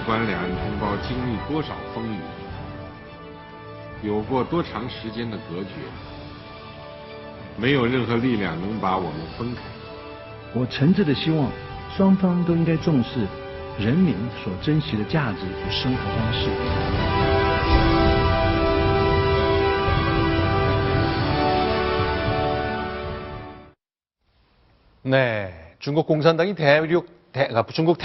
管两岸同胞经历多少风雨，有过多长时间的隔绝，没有任何力量能把我们分开。我诚挚的希望，双方都应该重视人民所珍惜的价值与生活方式。 네, 중국 공산당이 중국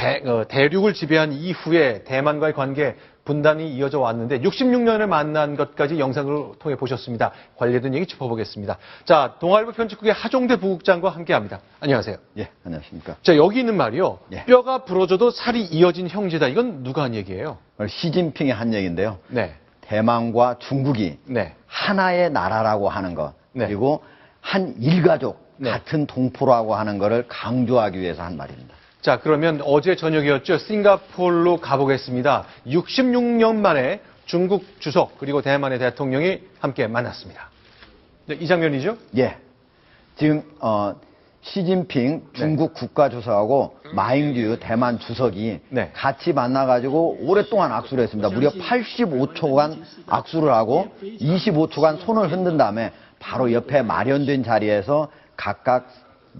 대륙을 지배한 이후에 대만과의 관계 분단이 이어져 왔는데 66년을 만난 것까지 영상을 통해 보셨습니다. 관련된 얘기 짚어보겠습니다. 자, 동아일보 편집국의 하종대 부국장과 함께합니다. 안녕하세요. 예, 안녕하십니까. 자, 여기 있는 말이요. 예. 뼈가 부러져도 살이 이어진 형제다. 이건 누가 한 얘기예요? 시진핑이 한 얘기인데요. 네. 대만과 중국이 네. 하나의 나라라고 하는 것, 네. 그리고 한 일가족, 네. 같은 동포라고 하는 것을 강조하기 위해서 한 말입니다. 자, 그러면 어제 저녁이었죠. 싱가포르로 가보겠습니다. 66년 만에 중국 주석 그리고 대만의 대통령이 함께 만났습니다. 네, 이 장면이죠? 예. 지금 시진핑 중국 국가주석하고 마잉듀 대만 주석이 네. 같이 만나가지고 오랫동안 악수를 했습니다. 무려 85초간 악수를 하고 25초간 손을 흔든 다음에 바로 옆에 마련된 자리에서 각각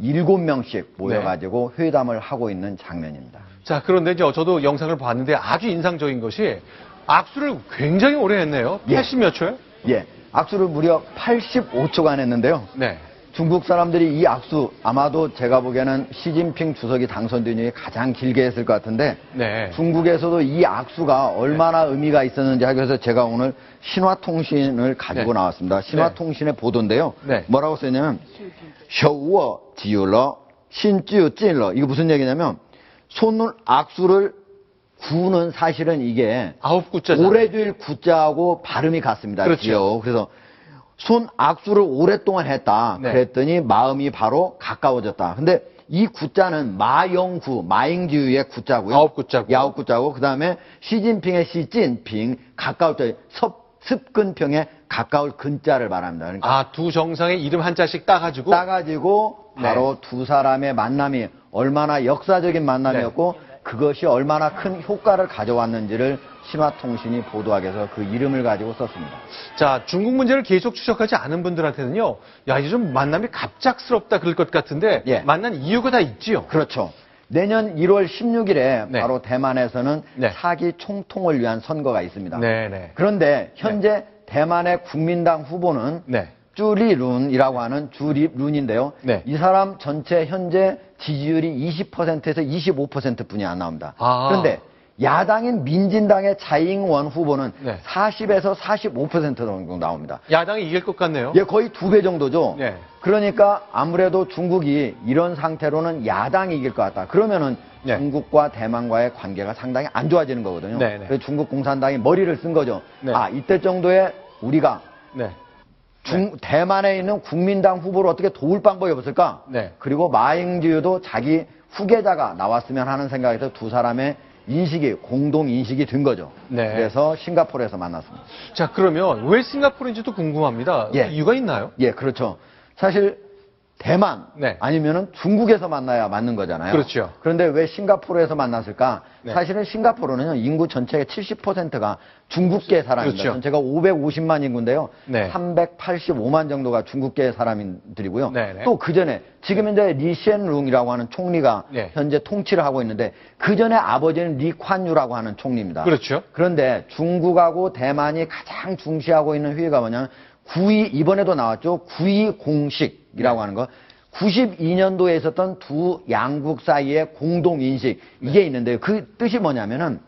7명씩 모여가지고 회담을 하고 있는 장면입니다. 자, 그런데 저도 영상을 봤는데 아주 인상적인 것이 악수를 굉장히 오래 했네요. 예. 80몇 초요? 예. 악수를 무려 85초간 했는데요. 네. 중국 사람들이 이 악수 아마도 제가 보기에는 시진핑 주석이 당선된 중에 가장 길게 했을 것 같은데 네. 중국에서도 이 악수가 얼마나 의미가 있었는지 하기 위해서 제가 오늘 신화통신을 가지고 네. 나왔습니다. 신화통신의 보도인데요. 네. 뭐라고 써있냐면 셔우어 지율러 신지유 찐러 이거 무슨 얘기냐면 손을 악수를 구는 사실은 이게 9구자죠. 오래될 구자하고 발음이 같습니다. 그렇죠. 지요. 그래서 손 악수를 오랫동안 했다. 네. 그랬더니 마음이 바로 가까워졌다. 근데 이 구자는 마영구, 마잉지유의 구자고요. 9구자고. 9구자고 그 다음에 시진핑의 시진핑 가까울 때 습근평에 가까울 근자를 말합니다. 그러니까 아, 두 정상의 이름 한자씩 따가지고. 따가지고 바로 네. 두 사람의 만남이 얼마나 역사적인 만남이었고 그것이 얼마나 큰 효과를 가져왔는지를 신화통신이 보도하기 위해서 그 이름을 가지고 썼습니다. 자, 중국 문제를 계속 추적하지 않은 분들한테는요. 야, 이제 좀 만남이 갑작스럽다 그럴 것 같은데 예. 만난 이유가 다 있지요. 그렇죠. 내년 1월 16일에 네. 바로 대만에서는 네. 사기 총통을 위한 선거가 있습니다. 네. 그런데 현재 대만의 국민당 후보는 네. 쭈리룬이라고 하는 주립룬인데요. 네. 이 사람 전체 현재 지지율이 20%에서 25%뿐이 안 나옵니다. 아. 그런데 야당인 민진당의 자잉원 후보는 네. 40에서 45% 정도 나옵니다. 야당이 이길 것 같네요. 예, 거의 2배 정도죠. 네. 그러니까 아무래도 중국이 이런 상태로는 야당이 이길 것 같다. 그러면은 네. 중국과 대만과의 관계가 상당히 안 좋아지는 거거든요. 네, 네. 그래서 중국 공산당이 머리를 쓴 거죠. 네. 아, 이때 정도에 우리가 네. 대만에 있는 국민당 후보를 어떻게 도울 방법이 없을까? 네. 그리고 마잉지유도 자기 후계자가 나왔으면 하는 생각에서 두 사람의 인식이 공동 인식이 된 거죠. 네. 그래서 싱가포르에서 만났습니다. 자, 그러면 왜 싱가포르인지도 궁금합니다. 예. 이유가 있나요? 예, 그렇죠. 사실 대만 네. 아니면은 중국에서 만나야 맞는 거잖아요. 그렇죠. 그런데 왜 싱가포르에서 만났을까? 네. 사실은 싱가포르는 인구 전체의 70%가 중국계 사람입니다. 그렇죠. 전체가 550만 인구인데요. 네. 385만 정도가 중국계 사람들이고요. 네. 또 그 전에 지금 현재 리시엔룽이라고 하는 총리가 네. 현재 통치를 하고 있는데 그 전에 아버지는 리콴유라고 하는 총리입니다. 그렇죠. 그런데 중국하고 대만이 가장 중시하고 있는 회의가 뭐냐면 9.2 이번에도 나왔죠. 9.2 공식이라고 하는 거. 92년도에 있었던 두 양국 사이의 공동인식 이게 있는데요. 그 뜻이 뭐냐면은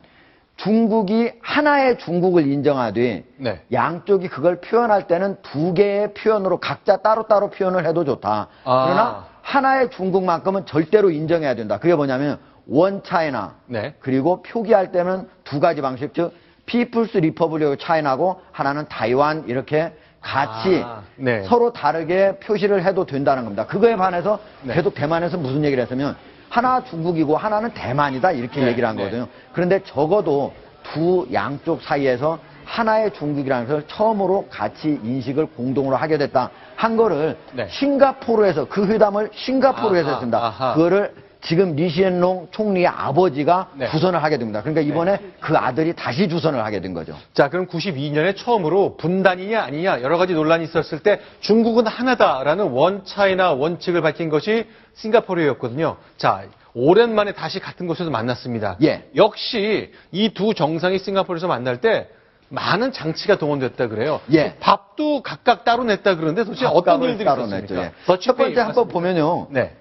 중국이 하나의 중국을 인정하되 네. 양쪽이 그걸 표현할 때는 두 개의 표현으로 각자 따로따로 표현을 해도 좋다. 아. 그러나 하나의 중국만큼은 절대로 인정해야 된다. 그게 뭐냐면 원 차이나 네. 그리고 표기할 때는 두 가지 방식 즉 피플스 리퍼블릭 차이나고 하나는 타이완 이렇게 같이 네. 서로 다르게 표시를 해도 된다는 겁니다. 그거에 반해서 네. 계속 대만에서 무슨 얘기를 했으면 하나 중국이고 하나는 대만이다 이렇게 네. 얘기를 한 네. 거거든요. 그런데 적어도 두 양쪽 사이에서 하나의 중국이라는 것을 처음으로 같이 인식을 공동으로 하게 됐다 한 거를 네. 싱가포르에서 그 회담을 싱가포르에서 아하, 했습니다. 아하. 그거를 지금 리시엔롱 총리의 아버지가 네. 주선을 하게 됩니다. 그러니까 이번에 그 아들이 다시 주선을 하게 된 거죠. 자, 그럼 92년에 처음으로 분단이냐 아니냐 여러 가지 논란이 있었을 때 중국은 하나다라는 원차이나 원칙을 밝힌 것이 싱가포르였거든요. 자, 오랜만에 다시 같은 곳에서 만났습니다. 예. 역시 이 두 정상이 싱가포르에서 만날 때 많은 장치가 동원됐다 그래요. 예. 밥도 각각 따로 냈다 그러는데 도대체 어떤 각각을 일들이 따로 있었습니까? 냈죠. 예. 더치 첫 번째 페이 한번 맞습니다. 보면요. 네.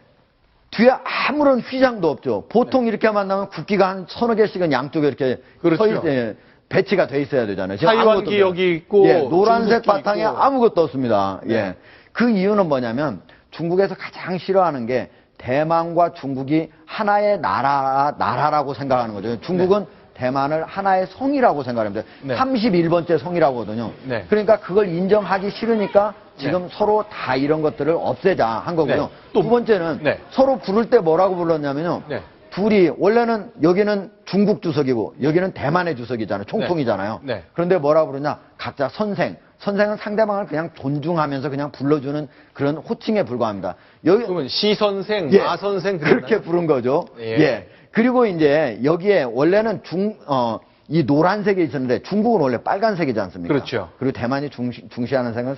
뒤에 아무런 휘장도 없죠. 보통 이렇게 만나면 국기가 한 서너 개씩은 양쪽에 이렇게 그렇죠. 배치가 돼 있어야 되잖아요. 지금 타이완기 아무것도 여기 있고 예, 노란색 중국기 바탕에 있고. 아무것도 없습니다. 네. 예. 그 이유는 뭐냐면 중국에서 가장 싫어하는 게 대만과 중국이 하나의 나라라고 생각하는 거죠. 중국은 대만을 하나의 성이라고 생각합니다. 네. 31번째 성이라고 하거든요. 네. 그러니까 그걸 인정하기 싫으니까 지금 서로 다 이런 것들을 없애자 한 거고요. 네. 두 번째는 네. 서로 부를 때 뭐라고 불렀냐면요. 네. 둘이 원래는 여기는 중국 주석이고 여기는 대만의 주석이잖아요. 총통이잖아요. 네. 네. 그런데 뭐라고 부르냐? 각자 선생. 선생은 상대방을 그냥 존중하면서 그냥 불러주는 그런 호칭에 불과합니다. 여기 그러면 시 선생, 예, 마 선생 그렇게 부른 거죠. 예. 예. 그리고 이제 여기에 원래는 이 노란색이 있었는데 중국은 원래 빨간색이지 않습니까? 그렇죠. 그리고 대만이 중시하는 색은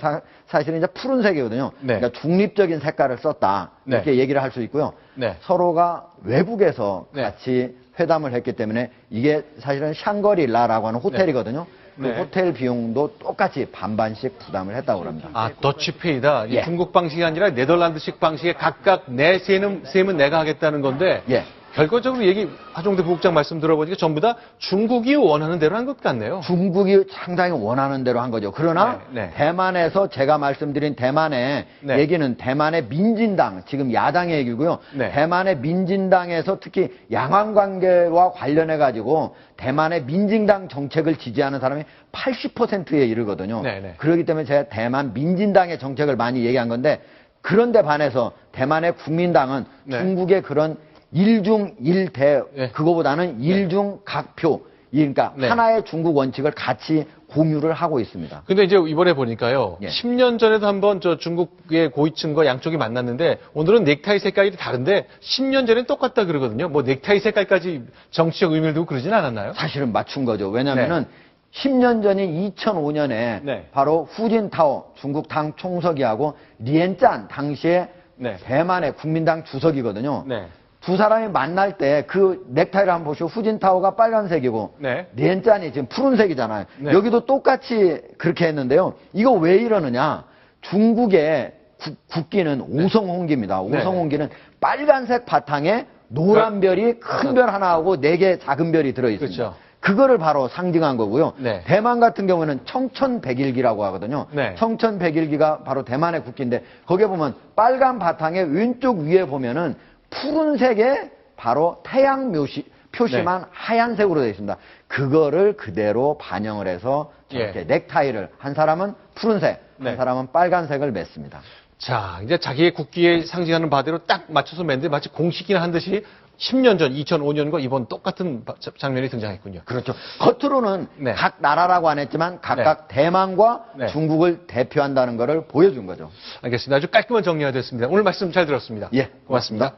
사실은 이제 푸른색이거든요. 네. 그러니까 중립적인 색깔을 썼다. 네. 이렇게 얘기를 할 수 있고요. 네. 서로가 외국에서 네. 같이 회담을 했기 때문에 이게 사실은 샹거릴라라고 하는 호텔이거든요. 그 네. 호텔 비용도 똑같이 반반씩 부담을 했다고 합니다. 아, 더치페이다. 예. 중국 방식이 아니라 네덜란드식 방식에 각각 내 셈은 내가 하겠다는 건데 예. 결과적으로 하종대 부국장 말씀 들어보니까 전부 다 중국이 원하는 대로 한 것 같네요. 중국이 상당히 원하는 대로 한 거죠. 그러나 네, 네. 대만에서 제가 말씀드린 대만의 네. 얘기는 대만의 민진당, 지금 야당의 얘기고요. 네. 대만의 민진당에서 특히 양안 관계와 관련해 가지고 대만의 민진당 정책을 지지하는 사람이 80%에 이르거든요. 네, 네. 그렇기 때문에 제가 대만 민진당의 정책을 많이 얘기한 건데 그런데 반해서 대만의 국민당은 네. 중국의 그런 일중일대 네. 그거보다는 일중각표 그러니까 네. 하나의 중국 원칙을 같이 공유를 하고 있습니다. 근데 이제 이번에 보니까요. 예. 10년 전에도 한번 중국의 고위층과 양쪽이 만났는데 오늘은 넥타이 색깔이 다른데 10년 전엔 똑같다 그러거든요. 뭐 넥타이 색깔까지 정치적 의미를 두고 그러진 않았나요? 사실은 맞춘 거죠. 왜냐면은 10년 전인 2005년에 네. 바로 후진타오 중국 당 총서기하고 리엔짠 당시에 네. 대만의 국민당 주석이거든요. 네. 두 사람이 만날 때 그 넥타이를 한번 보시고 후진타오가 빨간색이고 네. 리엔짠이 지금 푸른색이잖아요. 네. 여기도 똑같이 그렇게 했는데요. 이거 왜 이러느냐? 중국의 국기는 오성홍기입니다. 네. 오성홍기는 빨간색 바탕에 노란 별이 큰 별 하나하고 4개 작은 별이 들어있습니다. 그렇죠. 그거를 바로 상징한 거고요. 네. 대만 같은 경우는 청천백일기라고 하거든요. 네. 청천백일기가 바로 대만의 국기인데 거기에 보면 빨간 바탕에 왼쪽 위에 보면은 푸른색에 바로 태양 표시만 네. 하얀색으로 되어 있습니다. 그거를 그대로 반영을 해서 저렇게 예. 넥타이를 한 사람은 푸른색, 네. 한 사람은 빨간색을 맸습니다. 자, 이제 자기의 국기에 상징하는 바대로 딱 맞춰서 맸는데 마치 공식이나 한 듯이 10년 전, 2005년과 이번 똑같은 장면이 등장했군요. 그렇죠. 겉으로는 네. 각 나라라고 안 했지만 각각 대만과 네. 중국을 대표한다는 것을 보여준 거죠. 알겠습니다. 아주 깔끔한 정리가 됐습니다. 오늘 말씀 잘 들었습니다. 예, 고맙습니다.